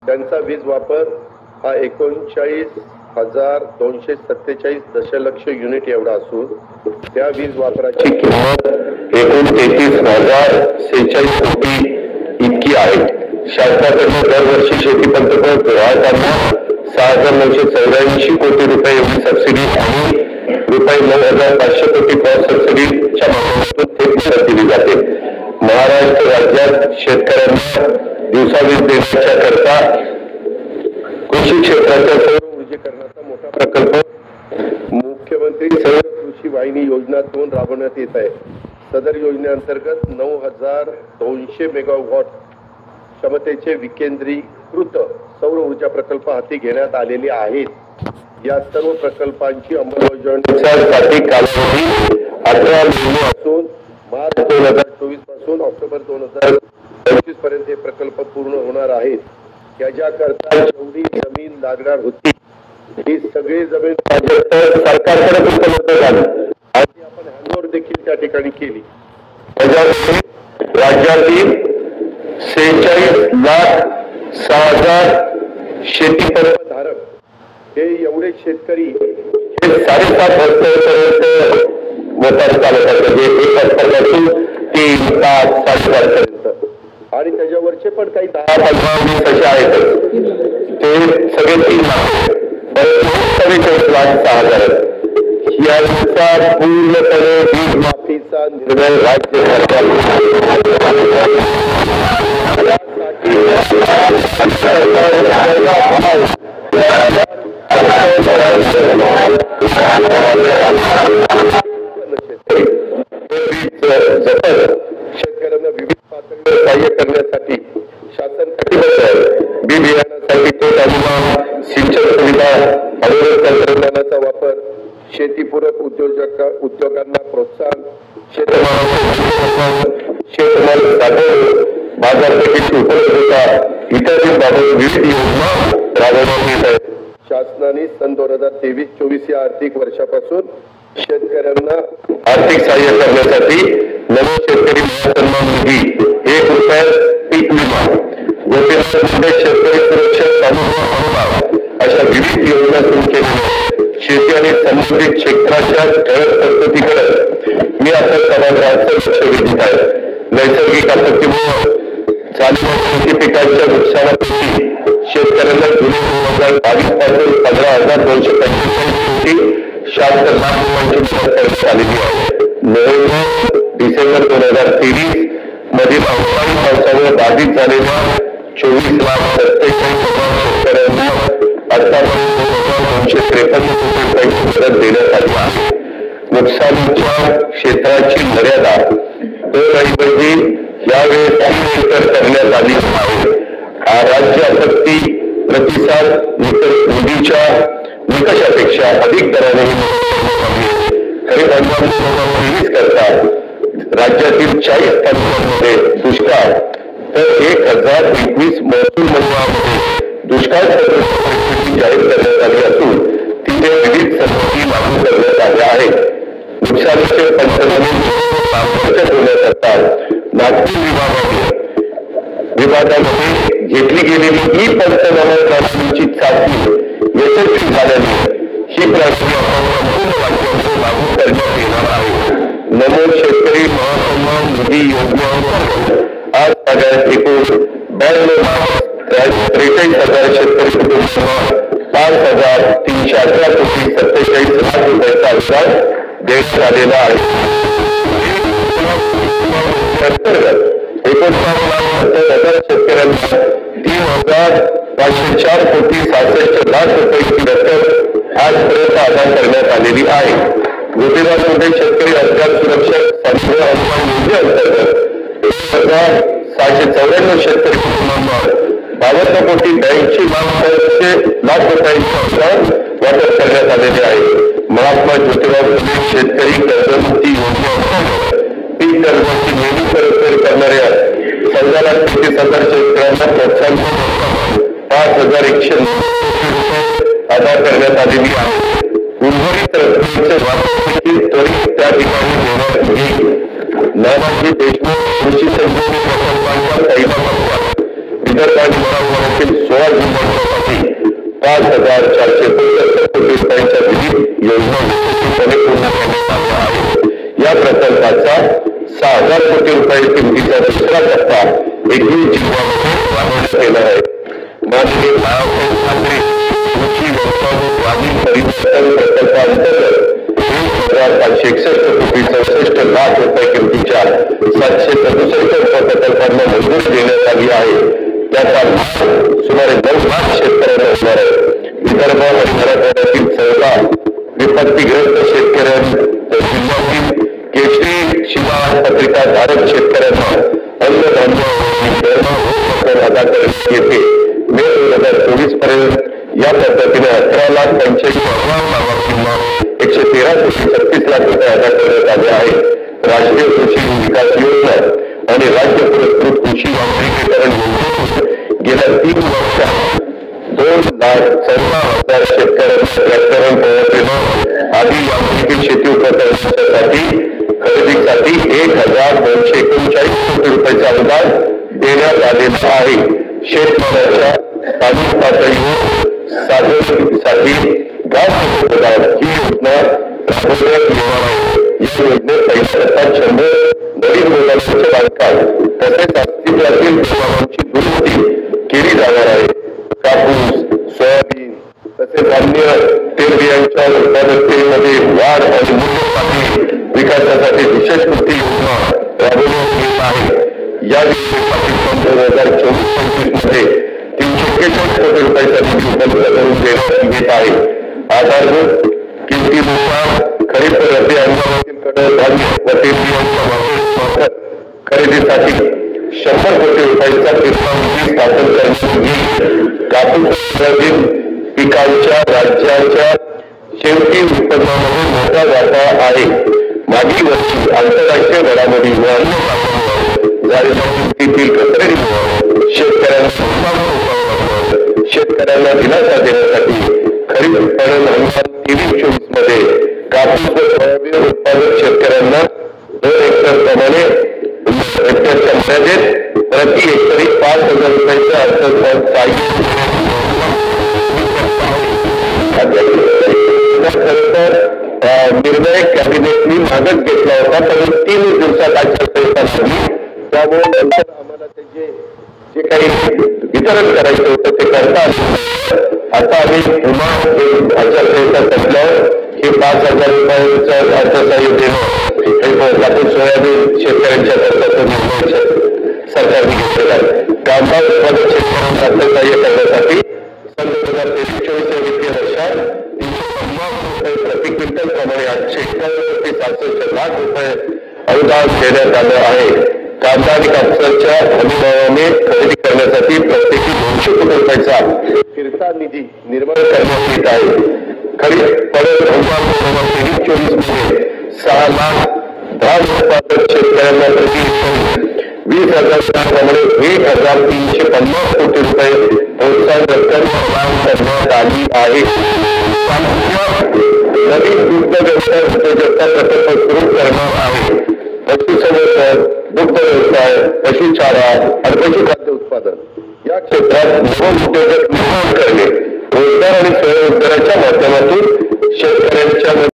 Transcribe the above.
त्यांचा वीज वापर हा 39,247 दशलक्ष युनिट एवढा असून त्या वीज वापराची किंमत 39,046 कोटी इतकी आहे. शासनाकडून दरवर्षी शेती पंतप्रधान ग्राहकांना 6,984 कोटी रुपये एवढी सबसिडी आणि रुपये 9,500 कोटी क्रॉस सबसिडीच्या माध्यमातून थेट मदत दिली जाते. महाराष्ट्र राज्यात शेतकऱ्यांना दिवसावीज देण्याच्या करता कृषी क्षेत्राच्या सौर ऊर्जीकरणाचा मोठा प्रकल्प मुख्यमंत्री सौर कृषी वाहिनी योजना 2 राबवण्यात येत आहे. सदर योजनेअंतर्गत 9,200 मेगावॉट क्षमतेचे विकेंद्रीकृत सौर ऊर्जा प्रकल्प हाती घेण्यात आलेले आहेत. या सर्व प्रकल्पांची अंमलबजावणीसाठी कालावधी 18 महिने असून मार्च 2024 पासून ऑक्टोबर 2025 पर्यंत हे प्रकल्प पूर्ण होणार आहेत. याच्याकरता जेवढी जमीन लागणार होती ही सगळी जमीन सरकारकडे उपलब्ध झाली आणि आपण हँडओव्हर देखील त्या ठिकाणी केली. त्याच्यामध्ये राज्यातील 46,06,000 शेती पंप धारक हे एवढे शेतकरी हे 7.5 वर्षापर्यंत मोटार चालवतात, म्हणजे 1 वर्षापासून 3, 7, 7.5 पर्यंत आणि त्याच्यावरचे पण काही 10-15 असे आहेत ते सगळे 3 लाख 47,06,000 यांचा पूर्णपणे वीज माफीचा निर्णय राज्य सरकार शेतकऱ्यांना विविध पातळीवर सहाय्य करण्यासाठी शासन कटिबद्ध आहे. बी बियाण्यासाठी थेट अनुदान, सिंचन सुविधा, आधुनिक तंत्रज्ञानाचा वापर, शेतीपूरक उद्योगांना प्रोत्साहन, शेतमाल साठवण, बाजारपेठेची उपलब्धता इत्यादी बाबत विविध योजना राबवण्यात येत आहेत. शासनाने सन 2023-24 या आर्थिक वर्षापासून शेतकऱ्यांना आर्थिक सहाय्य करण्यासाठी नमो शेतकरी सन्मान निधी, 1 रुपया पीक विमा, गोपीनाथ शेतकरी सुरक्षा समूह अनुदान अशा विविध योजना सुरू केल्या. शेती आणि संबंधित क्षेत्राच्या ठळक प्रस्तुतीकडे मी आता समाजाचं लक्ष वेधत आहे. नैसर्गिक आपत्तीमुळे झालेल्या शेती पिकांच्या नुकसानापैकी शेतकऱ्यांना जुलै 2022 पासून 15,245 कोटी 76 लाख रुपयांची मदत करण्यात आलेली आहे. नोव्हेंबर-डिसेंबर 2023 मधील अवकाळी पावसामुळे बाधित झालेल्या 24,47,000 शेतकऱ्यांना आतापर्यंत 2,253 कोटी रुपयांची मदत देण्यात आली आहे. नुकसानीच्या क्षेत्राची मर्यादा 2 ऐवजी यावेळेस 3 एकर करण्यात आली आहे. राज्य आपत्ती प्रतिसाद निधीच्या निकषापेक्षा अधिक दराने खरीप हंगाम 2023 करता राज्यातील 40 तालुक्यांमध्ये दुष्काळ तर 1,021 महसूल मंडळामध्ये दुष्काळ परिस्थिती जाहीर करण्यात आली असून तिथे विविध सवलती लागू करण्यात आल्या आहेत. नुकसानीचे पंचनामे होण्याकरता नागपूर विभागामध्ये घेतली गेलेली ही पंचनामा कामगिरीची चाचणी यशस्वी झाल्याने ही प्रक्रिया संपूर्ण राज्यामध्ये लागू करण्यात येणार आहे. नमो शेतकरी महासन्मान निधी योजनेअंतर्गत आज सगळ्यात एकूण 92,43,000 शेतकरी कुटुंबांना 5,318 कोटी 47 लाख रुपयांचा अनुदान देण्यात आलेला आहे. अंतर्गत 49,70,000 शेतकऱ्यांना 3,504 कोटी 66 लाख रुपयांची रक्कम आजपर्यंत अदा करण्यात आलेली आहे. गोपीनाथमध्ये शेतकरी अपघात सुरक्षा समूह अनुदान योजनेअंतर्गत 1,694 शेतकरी कुटुंबांना 52 कोटी 82 लाख रुपयांचे अनुदान वाटप करण्यात आलेले आहे. महात्मा ज्योतिबा फुले शेतकरी कर्जमुक्ती योजनेअंतर्गत पीक कर्जाची नेहमी परतफेड करणाऱ्या 14,30,000 शेतकऱ्यांना प्रोत्साहन 5,100 अदा करण्यात आलेली आहे. उर्वरित रकमेचे वापर देखील त्वरित त्या ठिकाणी देण्यात येईल. नानाजी देशमुख कृषी संजीवनी प्रकल्पांच्या पहिला टप्पा विदर्भ आणि मराठवाड्यातील 16 जिल्ह्यांसाठी 5,475 कोटी रुपयांच्या विविध योजना यशस्वीपणे पूर्ण करण्यात आल्या आहेत। या प्रकल्पाचा 6,000 कोटी रुपये किमतीचा दुसरा टप्पा 21 जिल्ह्यांमध्ये राबवण्यात येणार आहे। माननीय बाळासाहेब ठाकरे कृषी व्यवसाय ग्रामीण परिवर्तन प्रकल्पाअंतर्गत 1,561 कोटी 64 लाख रुपये किमतीच्या 767 प्रकल्पांना मंजुरी देण्यात आली आहे। त्याचा लाभ सुमारे 9 लाख शेतकऱ्यांना होणार आहे। विदर्भ आणि मराठवाड्यातील 14 विपत्तीग्रस्त शेतकऱ्यांना जिल्ह्यातील केशरी शिवार पत्रिका धारक शेतकऱ्यांना अन्नधान्य अदा करण्यात येते। मे 2024 पर्यंत या पद्धतीने 11,85,000 किंवा 113 कोटी 36 लाख रुपये अदा करण्यात आले आहेत। राष्ट्रीय कृषी विकास योजना आणि राज्य पुरस्कृत कृषी यांत्रिकीकरण योजनेतून गेल्या 3 वर्षात 2,14,000 शेतकऱ्यांना ट्रॅक्टर पोहोचविणं आदी यांत्रिकी शेती उपकरणांसाठी खरेदीसाठी 1,239 कोटी रुपयाचे अनुदान देण्यात आलेलं आहे। शेतमालाच्या स्थानिक पातळीवर साधनसाठी गाव ही योजना राबवण्यात येणार आहे। या योजनेत पहिल्या टप्प्यात 100 नवीन रोजगारांचे बांधकाम तसेच अस्तित्वातील गोदामांची दुरुस्ती केली जाणार आहे। कापूस, सोयाबीन तसेच अन्य तेलबियांच्या उत्पादकतेमध्ये वाढ आणि मूल्य साखळी विकासासाठी विशेष कृती योजना राबवण्यात येत आहे। या योजनेसाठी 2024-25 मध्ये 341 कोटी रुपयाचा निधी उपलब्ध करून देण्यात येत आहे। आधारभूत किमतीनुसार खरीप रब्बी हंगामातील कडधान्य व तेलबियांच्या खरेदीसाठी 100 कोटी रुपयांचा किरकोळ निधी स्थापन करण्यात येईल। कापूस सोयाबीन पिकांच्या राज्याच्या शेवटी उत्पन्नामध्ये मोठा वाटा आहे। मागील वर्षी आंतरराष्ट्रीय घडामोडी व अन्य झालेल्या किमतीतील घसरणीमुळे शेतकऱ्यांना दिलासा देण्यासाठी खरीप उत्पादन हंगाम 23-24 मध्ये कापूस व सोयाबीन उत्पादक शेतकऱ्यांना 2 हेक्टर प्रमाणे हेक्टरच्या मर्यादेत प्रति हेक्टरी 5,000 रुपयाचा अर्थसहाय्य निर्णय कॅबिनेटनी मागच घेतला होता, परंतु 3 दिवसात आचारसंहिता झाली। त्यामुळे नंतर आम्हाला त्याचे जे काही वितरण करायचं होतं ते करता आलं। आता आम्ही पुन्हा आचारसंहिता संपल्यावर हे 5,000 रुपयांचं अर्थसहाय्य देणं कापूस सोयाबीन शेतकऱ्यांच्या खर्चाचा निर्णय सरकारने घेतलेला आहे। कांदा उत्पादक शेतकऱ्यांना अर्थसहाय्य करण्यासाठी 2023-24 वित्तीय वर्षात 350 रुपये प्रति क्विंटल प्रमाणे 851 कोटी 67 लाख रुपये अनुदान देण्यात आलं आहे। कांदा आणि कापसाच्या हमीभावाने खरेदी करण्यासाठी प्रत्येकी 200 कोटी रुपयाचा फिरता निधी निर्माण करण्यात येत आहे। खरीप पडत हंगाम 2023-24 मध्ये 6 लाख धान उत्पादक शेतकऱ्यांना प्रति 20,000 प्रमाणे 1,350 कोटी रुपये प्रोत्साहन रक्कम प्रदान करण्यात आली आहे। नवीन दुग्ध व्यवसाय उद्योजकता प्रकल्प सुरू करणार आहे। पशुसंवर्धन, दुग्ध व्यवसाय, पशुचारा आणि पशुखाद्य उत्पादन या क्षेत्रात नवीन उद्योजक निर्माण करणे, रोजगार आणि स्वयंरोजगाराच्या माध्यमातून शेतकऱ्यांच्या